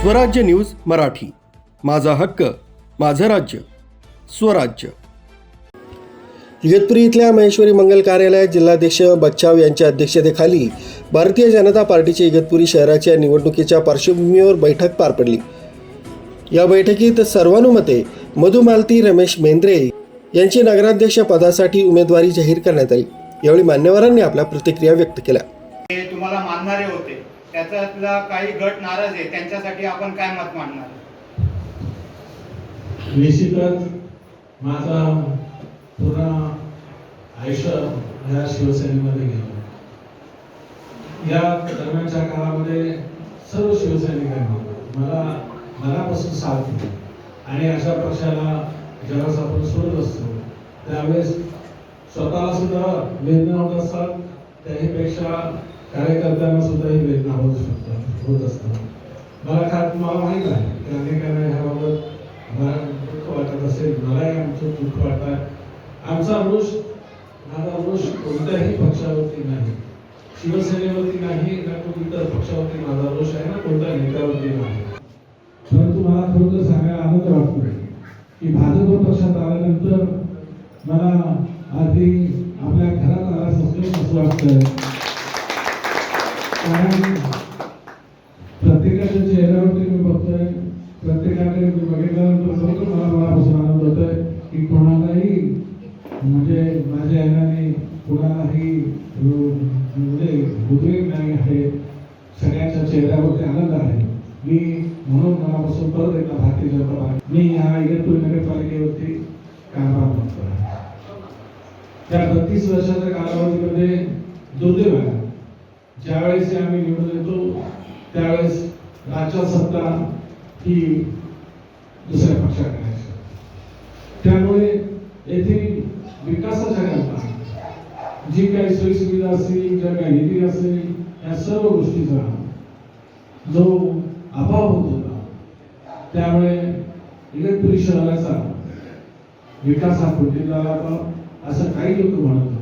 स्वराज्य न्यूज मराठी, माझा हक्क माझं राज्य स्वराज्य। इगतपुरी इथल्या महेश्वरी मंगल कार्यालयात जिल्हाध्यक्ष बच्चाव यांच्या अध्यक्षतेखाली भारतीय जनता पार्टीच्या इगतपुरी शहराच्या निवडणुकीच्या पार्श्वभूमीवर बैठक पार पडली। या बैठकीत सर्वानुमते मधुमालती रमेश मेंद्रे यांची नगराध्यक्ष पदासाठी उमेदवारी जाहीर करण्यात आली। यावेळी मान्यवरांनी आपल्या प्रतिक्रिया व्यक्त केल्या। ते तुम्हाला मानणारे होते, त्याच्यातला काही गट नाराज आहे, त्यांच्यासाठी आपण काय मत मांडणार? निश्चितच माझा पूर्ण आयुष्य या शिवसेनेमध्ये गेलं। या दरम्यानच्या काळामध्ये सर्व शिवसैनिकांनी मला मनापासून साथ दिली आणि अशा पक्षाला ज्यावेळेस आपण सोडत असतो त्यावेळेस स्वतःला सुद्धा वेदना होत असतात, त्याहीपेक्षा कार्यकर्त्यांना सुद्धा ही वेदना होत असतात। मला माहीत आहे की अनेकांना ह्याबाबत दुःख वाटत असेल, मलाही आमचं दुःख वाटतं। माझा रोष कोणत्याही पक्षावरती नाही, शिवसेनेवरती नाही ना कोणत्या इतर पक्षावरती माझा रोष आहे ना कोणत्या नेत्यावरती नाही। परंतु मला खरोखर सांगायला आनंद वाटतो की भाजप पक्षात आल्यानंतर मला अगदी आपल्या घरात आल्यासारखं असं वाटतंय, कारण प्रत्येकाच्या चेहऱ्यावरती मी बघतोय, प्रत्येकाकडे मी बघितल्यानंतर खरोखर मला मनापासून आनंद होतोय की कोणालाही म्हणजे माझ्या येण्याने कोणालाही म्हणजे उद्रेक नाही आहे, सगळ्यांच्या चेहऱ्यावरती आनंद आहे। मी म्हणून मनापासून परत एकदा भारतीय जनता पार्टी मी ह्या इगतपुरी नगरपालिकेवरती कारभार करतो। त्या 32 वर्षाच्या कालावधीमध्ये दुर्दैव आहे, ज्यावेळेस आम्ही निवडून येतो त्यावेळेस राज्यात सत्ता ही दुसऱ्या पक्षाकडे असते। त्यामुळे येथील विकासाच्या करता जी काही सोयीसुविधा असतील, ज्या काही निधी असेल, या सर्व गोष्टीचा जो अभाव होत होता, त्यामुळे इगतपुरी शहराचा विकास हा कुठे झाला होता असं काही लोक म्हणत होते।